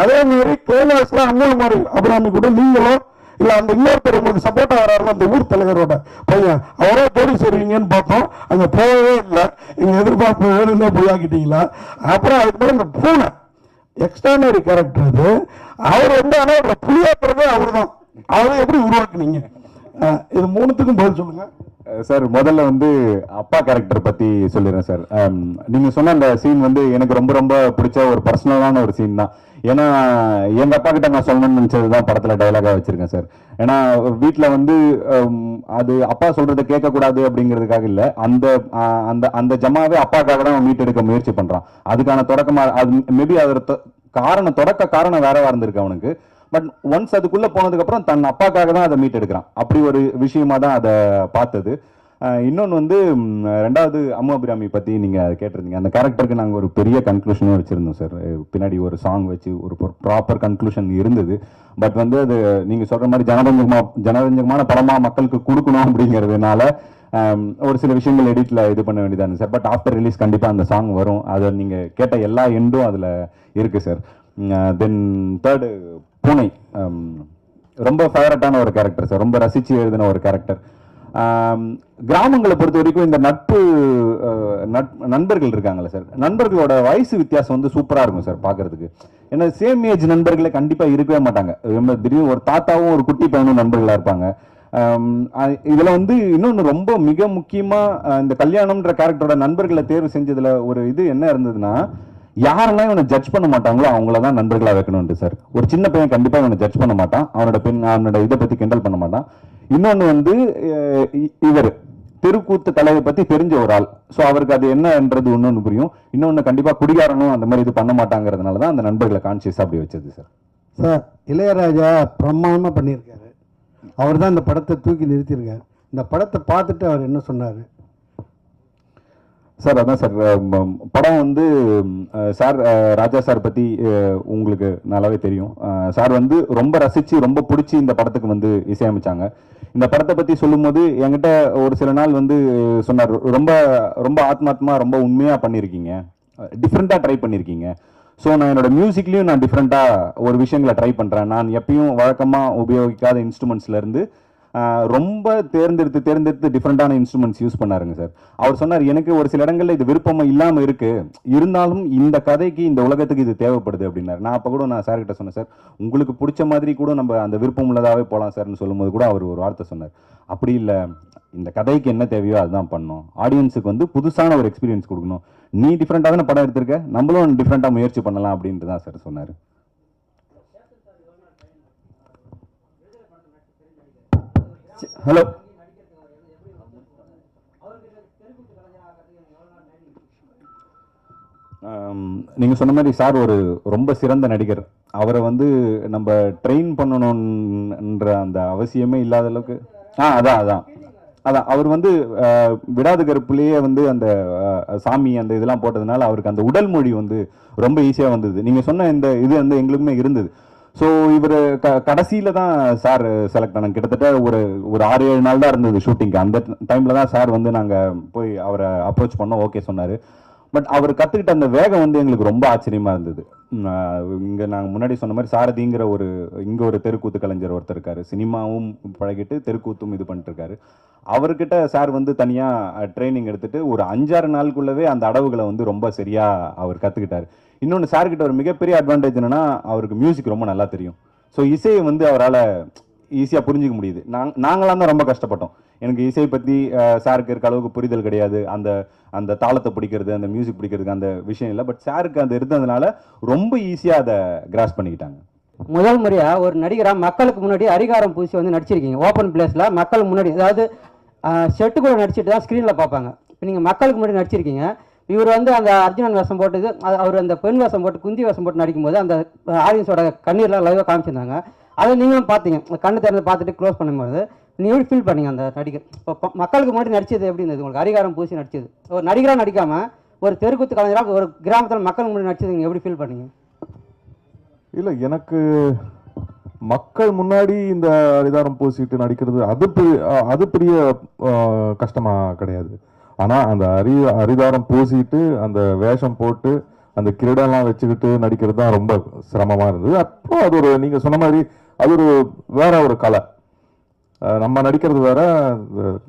அதே மாதிரி கிளைமாக்ஸில் அங்கோல் மாதிரி அபிராமி கூட நீங்களும் இல்லை அந்த இன்னொருத்தர் உங்களுக்கு சப்போர்ட்டாக வராருன்னா அந்த ஊர் தலைவரோட பையன் அவரே போடி செய்வீங்கன்னு பார்த்தோம். அங்கே போகவே இல்லை. எங்கள் எதிர்பார்ப்பு வேணும்னே பொய்யாக்கிட்டீங்களா? அப்புறம் அதுக்கு மேலே இந்த பூனை எக்ஸ்ட்ரானரி கேரக்டர் அது. அவர் வந்து ஆனால் புளியாக்குறதே அவர் தான். அவரை எப்படி உருவாக்குனீங்க? இது மூணுத்துக்கும் பதில் சொல்லுங்க சார். முதல்ல வந்து அப்பா கேரக்டர் பற்றி சொல்லிடுறேன் சார். நீங்கள் சொன்ன அந்த சீன் வந்து எனக்கு ரொம்ப ரொம்ப பிடிச்ச ஒரு பர்சனலான ஒரு சீன் தான். ஏன்னா எங்கள் அப்பா கிட்ட நான் சொல்லணும்னு நினச்சது தான் படத்தில் டைலாகாக வச்சுருக்கேன் சார். ஏன்னா வீட்டில் வந்து அது அப்பா சொல்கிறத கேட்கக்கூடாது அப்படிங்கிறதுக்காக இல்லை, அந்த அந்த அந்த ஜமாவே அப்பாக்காக தான் மீட்டெடுக்க முயற்சி பண்ணுறான். அதுக்கான தொடக்கமாக அது மேபி அதோட தொடக்க காரணம் வேறவா இருந்திருக்கு அவனுக்கு. பட் ஒன்ஸ் அதுக்குள்ளே போனதுக்கப்புறம் தன் அப்பாக்காக தான் அதை மீட்டெடுக்கிறான். அப்படி ஒரு விஷயமா தான் அதை பார்த்தது. இன்னொன்று வந்து ரெண்டாவது அம்மு அபிராமி பற்றி நீங்கள் அதை கேட்டிருந்தீங்க. அந்த கேரக்டருக்கு நாங்கள் ஒரு பெரிய கன்க்ளூஷனும் வச்சுருந்தோம் சார். பின்னாடி ஒரு சாங் வச்சு ஒரு ப்ராப்பர் கன்க்ளூஷன் இருந்தது. பட் வந்து அது நீங்கள் சொல்கிற மாதிரி ஜனரஞ்சகமான படமாக மக்களுக்கு கொடுக்கணும் அப்படிங்கிறதுனால ஒரு சில விஷயங்கள் எடிட்டில் இது பண்ண வேண்டியதாக இருந்துச்சு சார். பட் ஆஃப்டர் ரிலீஸ் கண்டிப்பாக அந்த சாங் வரும். அதை நீங்கள் கேட்ட எல்லா எண்டும் அதில் இருக்குது சார். தென் தேர்டு பூனை ரொம்ப ஃபேவரட்டான ஒரு கேரக்டர் சார். ரொம்ப ரசித்து எழுதின ஒரு கேரக்டர். கிராமங்களை பொறுத்த வரைக்கும் இந்த நண்பர்கள் இருக்காங்கல்ல சார், நண்பர்களோட வயசு வித்தியாசம் வந்து சூப்பராக இருக்கும் சார் பார்க்கறதுக்கு. ஏன்னா சேம் ஏஜ் நண்பர்களே கண்டிப்பாக இருக்கவே மாட்டாங்க. திடீர்னு ஒரு தாத்தாவும் ஒரு குட்டி பையனும் நண்பர்களாக இருப்பாங்க. இதில் வந்து இன்னொன்று ரொம்ப மிக முக்கியமாக இந்த கல்யாணம்ன்ற கேரக்டரோட நண்பர்களை தேர்வு செஞ்சதில் ஒரு இது என்ன இருந்ததுன்னா, யாரெல்லாம் இவனை ஜட்ஜ் பண்ண மாட்டாங்களோ அவங்கள தான் நண்பர்களாக வைக்கணும்ட்டு சார். ஒரு சின்ன பையன் கண்டிப்பாக இவனை ஜட்ஜ் பண்ண மாட்டான், அவனோட இதை பற்றி கிண்டல் பண்ண மாட்டான். இன்னொன்று வந்து இவர் தெருக்கூத்து கலையை பற்றி தெரிஞ்ச ஒரு ஆள். ஸோ அவருக்கு அது என்னன்றது இன்னொன்று புரியும். இன்னொன்று கண்டிப்பாக குடிகாரனும் அந்த மாதிரி இது பண்ண மாட்டாங்கிறதுனால தான் அந்த நண்பர்களை கான்சியஸாக அப்படி வச்சது சார். சார் இளையராஜா பிரமாதமாக பண்ணியிருக்காரு. அவர் தான் இந்த படத்தை தூக்கி நிறுத்தியிருக்காரு. இந்த படத்தை பார்த்துட்டு அவர் என்ன சொன்னார் சார்? அதான் சார், படம் வந்து சார் ராஜா சார் பற்றி உங்களுக்கு நல்லாவே தெரியும். சார் வந்து ரொம்ப ரசித்து ரொம்ப பிடிச்சி இந்த படத்துக்கு வந்து இசையமைச்சாங்க. இந்த படத்தை பற்றி சொல்லும்போது என்கிட்ட ஒரு சில நாள் வந்து சொன்னார், ரொம்ப ரொம்ப ஆத்மாத்மா ரொம்ப உண்மையாக பண்ணியிருக்கீங்க, டிஃப்ரெண்ட்டாக ட்ரை பண்ணியிருக்கீங்க. ஸோ நான் என்னோட மியூசிக்லேயும் நான் டிஃப்ரெண்ட்டாக ஒரு விஷயங்களை ட்ரை பண்ணுறேன். நான் எப்பயும் வழக்கமாக உபயோகிக்காத இன்ஸ்ட்ருமெண்ட்ஸ்லேருந்து ரொம்ப தேர்ந்தெடுத்து டிஃப்ரெண்டான இன்ஸ்ட்ருமெண்ட்ஸ் யூஸ் பண்ணாருங்க சார். அவர் சொன்னார், எனக்கு ஒரு சில இடங்கள்ல இது விருப்பமாக இல்லாமல் இருக்கு, இருந்தாலும் இந்த கதைக்கு இந்த உலகத்துக்கு இது தேவைப்படுது அப்படின்னாரு. நான் அப்போ கூட நான் சார்கிட்ட சொன்னேன், சார் உங்களுக்கு பிடிச்ச மாதிரி கூட நம்ம அந்த விருப்பம் உள்ளதாகவே போகலாம் சார்னு சொல்லும்போது கூட அவர் ஒரு வார்த்தை சொன்னார், அப்படி இல்லை, இந்த கதைக்கு என்ன தேவையோ அதுதான் பண்ணணும், ஆடியன்ஸுக்கு வந்து புதுசான ஒரு எக்ஸ்பீரியன்ஸ் கொடுக்கணும், நீ டிஃப்ரெண்டாக தானே படம் எடுத்திருக்க, நம்மளும் டிஃப்ரெண்டாக முயற்சி பண்ணலாம் அப்படின்ட்டு தான் சார் சொன்னார். ஹலோ, நீங்கள் சொன்ன மாதிரி சார் ஒரு ரொம்ப சிறந்த நடிகர். அவரை வந்து நம்ம ட்ரெயின் பண்ணணுன்ற அந்த அவசியமே இல்லாத அளவுக்கு அதான் அவர் வந்து விடாத கருப்புலேயே வந்து அந்த சாமி அந்த இதெல்லாம் போட்டதுனால அவருக்கு அந்த உடல் மொழி வந்து ரொம்ப ஈஸியாக வந்தது. நீங்கள் சொன்ன இந்த இது வந்து எங்களுக்குமே இருந்தது. ஸோ இவர் கடைசியில் தான் சார் செலக்ட் ஆனாங்க. கிட்டத்தட்ட ஒரு 6-7 நாள் தான் இருந்தது ஷூட்டிங்க்கு. அந்த டைமில் தான் சார் வந்து நாங்கள் போய் அவரை அப்ரோச் பண்ணோம், ஓகே சொன்னார். பட் அவர் கற்றுக்கிட்ட அந்த வேகம் வந்து எங்களுக்கு ரொம்ப ஆச்சரியமாக இருந்தது. இங்கே நாங்கள் முன்னாடி சொன்ன மாதிரி சாரதிங்கிற இங்கே ஒரு தெருக்கூத்து கலைஞர் ஒருத்தர் இருக்கார், சினிமாவும் பழகிட்டு தெருக்கூத்தும் இது பண்ணிட்டுருக்காரு. அவர்கிட்ட சார் வந்து தனியாக ட்ரைனிங் எடுத்துகிட்டு ஒரு 5-6 நாளுக்குள்ளவே அந்த அடவுகளை வந்து ரொம்ப சரியாக அவர் கற்றுக்கிட்டார். இன்னொன்று சார்கிட்ட ஒரு மிகப்பெரிய அட்வான்டேஜ் என்னென்னா அவருக்கு மியூசிக் ரொம்ப நல்லா தெரியும். ஸோ இசையை வந்து அவரால் ஈஸியாக புரிஞ்சிக்க முடியுது. நாங்களாம் தான் ரொம்ப கஷ்டப்பட்டோம். எனக்கு இசையை பற்றி சாருக்கு இருக்க அளவுக்கு புரிதல் கிடையாது. அந்த தாளத்தை பிடிக்கிறது, அந்த மியூசிக் பிடிக்கிறதுக்கு அந்த விஷயம் இல்லை. பட் சாருக்கு அது இருந்ததுனால ரொம்ப ஈஸியாக அதை கிராஸ் பண்ணிக்கிட்டாங்க. முதல் முறையாக ஒரு நடிகராக மக்களுக்கு முன்னாடி அரிகாரம் பூசி வந்து நடிச்சிருக்கீங்க. ஓப்பன் பிளேஸில் மக்களுக்கு முன்னாடி, அதாவது செட்டு கூட நடிச்சுட்டு தான் ஸ்க்ரீனில் பார்ப்பாங்க. இப்போ நீங்கள் மக்களுக்கு முன்னாடி நடிச்சிருக்கீங்க. இவர் வந்து அந்த அர்ஜுனன் வேஷம் போட்டது, அவர் அந்த பெண் வேஷம் போட்டு குந்தி வேஷம் போட்டு நடிக்கும்போது அந்த ஆடியன்ஸோட கண்ணீர்லாம் லைவாக காமிச்சிருந்தாங்க. அதை நீங்களும் பார்த்தீங்க, கண்ணு திறந்து பார்த்துட்டு க்ளோஸ் பண்ணும்போது நீங்கள் எப்படி ஃபீல் பண்ணீங்க அந்த நடிகர்? இப்போ மக்களுக்கு முன்னாடி நடிச்சது எப்படி இருந்தது உங்களுக்கு? அரிகாரம் பூசி நடிச்சது ஒரு நடிகராக நடிக்காமல் ஒரு தெருக்கூத்து கலைஞராக ஒரு கிராமத்தில் மக்கள் முன்னாடி நடிச்சது நீங்கள் எப்படி ஃபீல் பண்ணீங்க? இல்லை, எனக்கு மக்கள் முன்னாடி இந்த அரிதாரம் பூசிட்டு நடிக்கிறது அது பெரிய கஷ்டமாக கிடையாது. ஆனால் அந்த அரிதாரம் பூசிட்டு அந்த வேஷம் போட்டு அந்த கிரீடெல்லாம் வச்சுக்கிட்டு நடிக்கிறது தான் ரொம்ப சிரமமாக இருந்தது. அப்போ அது ஒரு, நீங்கள் சொன்ன மாதிரி அது ஒரு வேற ஒரு கலை. நம்ம நடிக்கிறது வேற,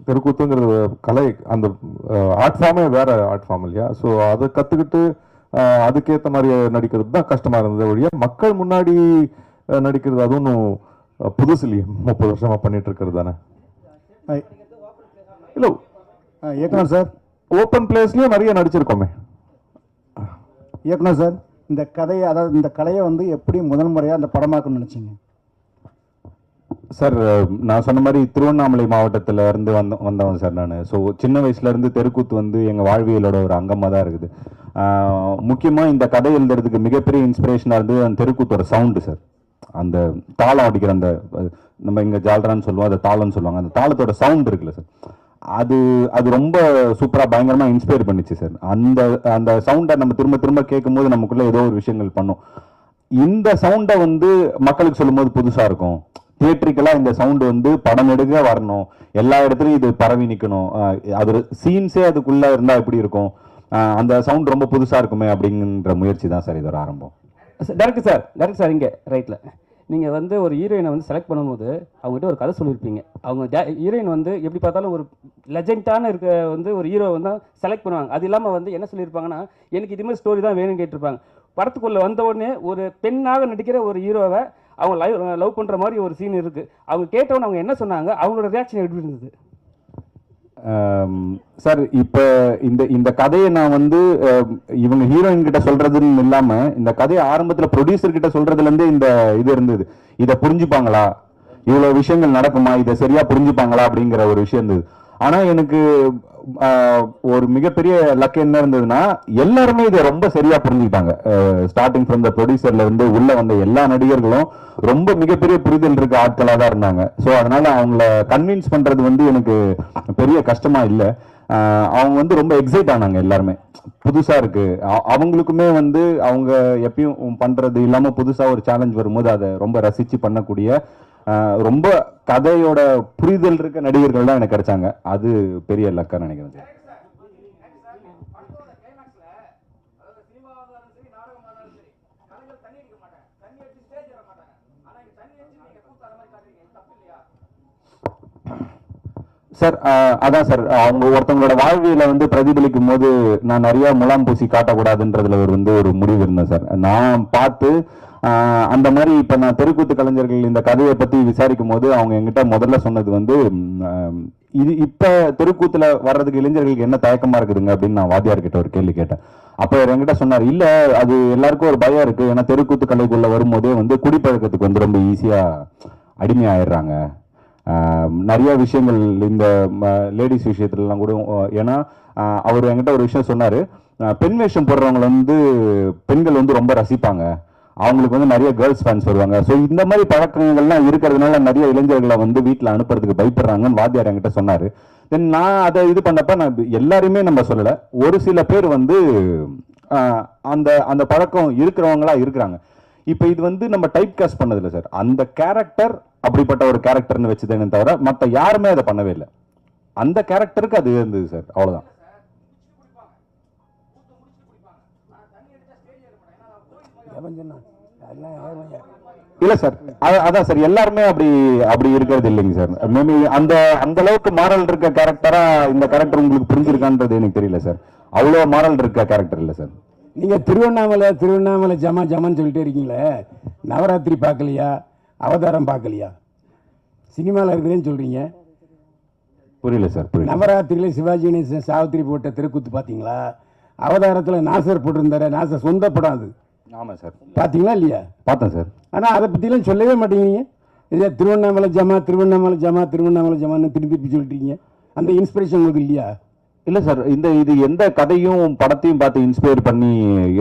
தெருக்கூத்துங்கிறது கலை, அந்த ஆர்ட் ஃபார்மே வேற ஆர்ட் ஃபார்ம் இல்லையா? ஸோ அதை கற்றுக்கிட்டு அதுக்கேற்ற மாதிரி நடிக்கிறது தான் கஷ்டமாக இருந்தது ஒழிய மக்கள் முன்னாடி நடிக்கிறது அது ஒன்றும் புதுசு இல்லையே, 30 வருஷமாக பண்ணிட்டு இருக்கிறது தானே. இல்லை, இயக்குனர் சார், ஓப்பன் பிளேஸ்லேயும் நிறைய நடிச்சிருக்கோமே. இயக்குனர் சார், இந்த கதையை, அதாவது இந்த கலையை வந்து எப்படி முதல் முறையாக அந்த படமாக்கணும்னு நினச்சிங்க? சார், நான் சொன்ன மாதிரி திருவண்ணாமலை மாவட்டத்தில் இருந்து வந்தவன் சார் நான். ஸோ சின்ன வயசுலேருந்து தெருக்கூத்து வந்து எங்கள் வாழ்வியலோட ஒரு அங்கமாக தான் இருக்குது. முக்கியமாக இந்த கதை எழுதுறதுக்கு மிகப்பெரிய இன்ஸ்பிரேஷனாக இருந்தது அந்த தெருக்கூத்தோட சவுண்டு சார். அந்த தாளம் அடிக்கிற அந்த, நம்ம இங்கே ஜால்ரான்னு சொல்லுவோம், அந்த தாளம்னு சொல்லுவாங்க, அந்த தாளத்தோட சவுண்ட் இருக்குல்ல சார், அது ரொம்ப சூப்பராக பயங்கரமாக இன்ஸ்பயர் பண்ணிச்சு சார். அந்த சவுண்டை நம்ம திரும்ப திரும்ப கேட்கும்போது நமக்குள்ளே ஏதோ ஒரு விஷயங்கள் பண்ணும். இந்த சவுண்டை வந்து மக்களுக்கு சொல்லும்போது புதுசாக இருக்கும். தியேட்ரிக்கலாக இந்த சவுண்டு வந்து படம் எடுக்க வரணும், எல்லா இடத்துலையும் இது பரவி நிற்கணும், அது சீன்ஸே அதுக்குள்ளே இருந்தால் எப்படி இருக்கும், அந்த சவுண்ட் ரொம்ப புதுசாக இருக்குமே அப்படிங்கிற முயற்சி தான் சார் இதோட ஆரம்பம். டேரக்டர் சார் இங்கே ரைட்டில் நீங்கள் வந்து ஒரு ஹீரோயினை வந்து செலக்ட் பண்ணும்போது அவங்ககிட்ட ஒரு கதை சொல்லியிருப்பீங்க. அவங்க ஹீரோயின் வந்து எப்படி பார்த்தாலும் ஒரு லெஜெண்டான வந்து ஒரு ஹீரோ வந்து செலக்ட் பண்ணுவாங்க. அது இல்லாமல் வந்து என்ன சொல்லியிருப்பாங்கன்னா, எனக்கு இதுமாதிரி ஸ்டோரி தான் வேணும்னு கேட்டிருப்பாங்க. படத்துக்குள்ளே வந்த உடனே ஒரு பெண்ணாக நடிக்கிற ஒரு ஹீரோவை அவங்க லவ் பண்ணுற மாதிரி ஒரு சீன் இருக்குது. அவங்க கேட்டவொன்னு அவங்க என்ன சொன்னாங்க, அவங்களோட ரியாக்ஷன் எப்படி இருந்தது? சார், இப்போ இந்த கதையை நான் வந்து இவங்க ஹீரோயின் கிட்ட சொல்றதுன்னு இல்லாமல் இந்த கதையை ஆரம்பத்தில் ப்ரொடியூசர் கிட்ட சொல்றதுலேருந்தே இந்த இது இருந்தது. இதை புரிஞ்சுப்பாங்களா, இவ்வளோ விஷயங்கள் நடக்குமா, இதை சரியா புரிஞ்சுப்பாங்களா அப்படிங்கிற ஒரு விஷயம் இருந்தது. ஆனால் எனக்கு ஒரு மிகப்பெரிய லக் என்ன இருந்ததுன்னா, எல்லாருமே இதை ரொம்ப சரியா புரிஞ்சுக்கிட்டாங்க. ஸ்டார்டிங் ஃப்ரம் த ப்ரொடியூசர்ல இருந்து உள்ள வந்த எல்லா நடிகர்களும் ரொம்ப மிகப்பெரிய புரிதல் இருக்க ஆட்களாக தான் இருந்தாங்க. ஸோ அதனால அவங்கள கன்வின்ஸ் பண்றது வந்து எனக்கு பெரிய கஷ்டமா இல்லை. அவங்க வந்து ரொம்ப எக்ஸைட் ஆனாங்க. எல்லாருமே புதுசா இருக்கு, அவங்களுக்குமே வந்து அவங்க எப்பயும் பண்றது இல்லாம புதுசா ஒரு சேலஞ்ச் வரும்போது அதை ரொம்ப ரசிச்சு பண்ணக்கூடிய ரொம்ப கதையோட புரிதல் இருக்க நடிகர்கள் தான் எனக்கு கிடைச்சாங்க. அது பெரிய லக்கா நினைக்கிறேன். சார், அதான் சார், அவங்க ஒருத்தவங்களோட வாழ்வியல வந்து பிரதிபலிக்கும் போது நான் நிறைய முலாம் பூசி காட்டக்கூடாதுன்றதுல ஒரு முடிவு இருந்தேன் சார். நான் பார்த்து அந்த மாதிரி இப்போ நான் தெருக்கூத்து கலைஞர்கள் இந்த கதையை பற்றி விசாரிக்கும் போது அவங்க எங்கிட்ட முதல்ல சொன்னது வந்து, இது இப்போ தெருக்கூத்தில் வர்றதுக்கு இளைஞர்களுக்கு என்ன தயக்கமாக இருக்குதுங்க அப்படின்னு நான் வாத்தியார்கிட்ட ஒரு கேள்வி கேட்டேன். அப்போ என்கிட்ட சொன்னார், இல்லை அது எல்லாருக்கும் ஒரு பயம் இருக்குது, ஏன்னா தெருக்கூத்து கலைக்குள்ளே வரும்போதே வந்து குடிப்பழக்கத்துக்கு வந்து ரொம்ப ஈஸியாக அடிமையாயிடுறாங்க. நிறைய விஷயங்கள் இந்த லேடிஸ் விஷயத்துலலாம் கூட, ஏன்னா அவர் என்கிட்ட ஒரு விஷயம் சொன்னார், பெண் வேஷம் போடுறவங்களை வந்து பெண்கள் வந்து ரொம்ப ரசிப்பாங்க, அவங்களுக்கு வந்து நிறைய கேர்ள்ஸ் ஃபேன்ஸ் வருவாங்க. ஸோ இந்த மாதிரி பழக்கங்கள்லாம் இருக்கிறதுனால நிறைய இளைஞர்களை வந்து வீட்டில் அனுப்புறதுக்கு பயப்படுறாங்கன்னு வாத்தியார் என்கிட்ட சொன்னார். தென் நான் அதை இது பண்ணப்ப நான் எல்லாருமே நம்ம சொல்லலை, ஒரு சில பேர் வந்து அந்த அந்த பழக்கம் இருக்கிறவங்களா இருக்கிறாங்க. இப்போ இது வந்து நம்ம டைப் காஸ்ட் பண்ணதில்லை சார், அந்த கேரக்டர் அப்படிப்பட்ட ஒரு கேரக்டர்னு வச்சுதேன்னு தவிர மற்ற யாருமே அதை பண்ணவே இல்லை. அந்த கேரக்டருக்கு அது இருந்தது சார், அவ்வளோதான். இல்லை சார், அதான் சார், எல்லாருமே அப்படி இருக்கிறது இல்லைங்க சார். மேபி அந்த அளவுக்கு மாரல் இருக்க கேரக்டரா இந்த கேரக்டர் உங்களுக்கு புரிஞ்சிருக்கான்றது எனக்கு தெரியல சார். அவ்வளோ மாரல் இருக்க கேரக்டர் இல்லை சார். நீங்கள் திருவண்ணாமலை ஜமான்னு சொல்லிட்டே இருக்கீங்களே, நவராத்திரி பார்க்கலையா, அவதாரம் பார்க்கலையா? சினிமாவில் இருக்குதுன்னு சொல்கிறீங்க, புரியல சார். புரியல. நவராத்திரியில் சிவாஜி கணேசன் சாவித்திரி போட்ட தெருக்கூத்து பார்த்தீங்களா? அவதாரத்தில் நாசர் போட்டிருந்தாரு, நாசர் சொந்த படம் அது. ஆமாம் சார். பார்த்தீங்களா இல்லையா? பார்த்தேன் சார். ஆனால் அதை பற்றிலாம் சொல்லவே மாட்டேங்கிறீங்க. இதை திருவண்ணாமலை ஜமான்னு திருப்பி சொல்லிட்டீங்க. அந்த இன்ஸ்பிரேஷன் உங்களுக்கு இல்லையா? இல்லை சார், இது எந்த கதையும் படத்தையும் பார்த்து இன்ஸ்பயர் பண்ணி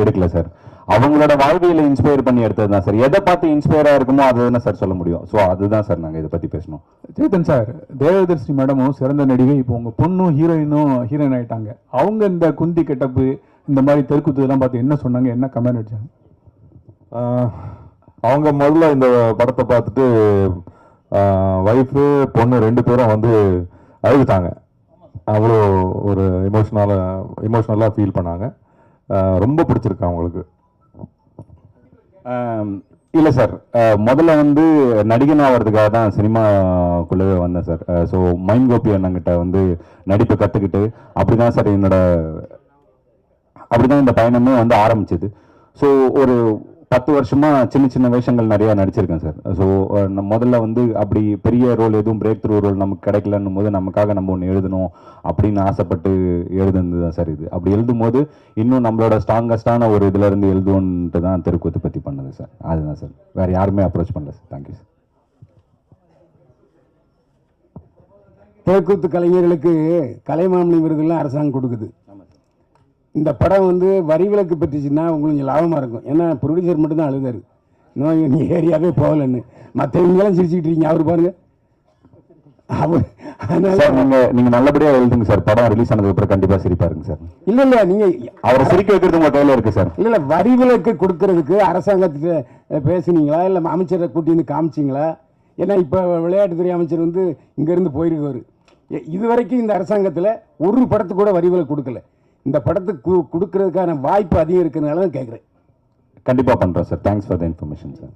எடுக்கல சார், அவங்களோட வாழ்வியலை இன்ஸ்பயர் பண்ணி எடுத்தது தான் சார். எதை பார்த்து இன்ஸ்பயராக இருக்குமோ அதை தானே சார் சொல்ல முடியும். ஸோ அதுதான் சார் நாங்கள் இதை பற்றி பேசணும். சேத்தன் சார், தேவதர்ஷினி மேடமும் சிறந்த நடிகை, இப்போ உங்கள் பொண்ணும் ஹீரோயின் ஆகிட்டாங்க. அவங்க இந்த குந்தி கெட்டப்பு இந்த மாதிரி தெருக்கூத்து இதெல்லாம் பார்த்து என்ன சொன்னாங்க, என்ன கமெண்ட் அடிச்சாங்க? அவங்க முதல்ல இந்த படத்தை பார்த்துட்டு ஒய்ஃபு பொண்ணு 2 பேரும் வந்து அழுதுட்டாங்க. அவ்வளோ ஒரு எமோஷ்னலாக ஃபீல் பண்ணாங்க. ரொம்ப பிடிச்சிருக்கு அவங்களுக்கு. இல்லை சார், முதல்ல வந்து நடிகன் ஆகிறதுக்காக தான் சினிமாக்குள்ளவே வந்தேன் சார். ஸோ மைண்ட் கோபி அண்ணங்கிட்ட வந்து நடிப்பை கற்றுக்கிட்டு அப்படி தான் சார் அப்படி தான் இந்த பயணமே வந்து ஆரம்பிச்சது. ஸோ ஒரு 10 வருஷமாக சின்ன சின்ன வேஷங்கள் நிறையா நடிச்சிருக்கேன் சார். ஸோ முதல்ல வந்து அப்படி பெரிய ரோல் எதுவும் பிரேக் த்ரூ ரோல் நமக்கு கிடைக்கலன்னும் போது நமக்காக நம்ம ஒன்று எழுதணும் அப்படின்னு ஆசைப்பட்டு எழுதுனது தான் சார் இது. அப்படி எழுதும் போது இன்னும் நம்மளோட ஸ்ட்ராங்கஸ்டான ஒரு இதிலேருந்து எழுதுவோன்ட்டு தான் தெருக்கூத்து பற்றி பண்ணது சார். அதுதான் சார், வேறு யாருமே அப்ரோச் பண்ணல சார். Thank you sir. தெருக்கூத்து கலைஞர்களுக்கு கலைமாமணி விருதுலாம் அரசாங்கம் கொடுக்குது. இந்த படம் வந்து வரி விலக்கு பெற்றுச்சுன்னா உங்களுக்கு லாபமாக இருக்கும். ஏன்னா ப்ரொடியூசர் மட்டும்தான் அழுதாரு, இன்னும் நீ ஏரியாவே போகலன்னு. மற்றவங்களாம் சிரிச்சுக்கிட்டு இருக்கீங்க, அவர் பாருங்க. நீங்க நல்லபடியா எழுதுங்க சார். படம் ரிலீஸ் ஆனதுக்கு அப்புறம் கண்டிப்பா சிரிப்பாருங்க சார். இல்ல நீங்க அவரை சிரிக்க வைக்கிறது உங்க கையில இருக்கு சார். இல்ல வரி விலக்கு கொடுக்கறதுக்கு அரசாங்கத்துக்கு பேசுனீங்களா, இல்ல அமைச்சரை கூட்டி வந்து காமிச்சிங்களா? ஏன்னா இப்ப விளையாட்டுத்துறை அமைச்சர் வந்து இங்க இருந்து போயிருக்காரு. இதுவரைக்கும் இந்த அரசாங்கத்துல ஒரு படத்துக்கு கூட வரி விலக்கு கொடுக்கல. இந்த படத்துக்கு கொடுக்கறதுக்கான வாய்ப்பு அதிகம் இருக்கிறதுனால தான் கேட்குறேன். கண்டிப்பாக பண்ணுறோம் sir. Thanks for the information sir.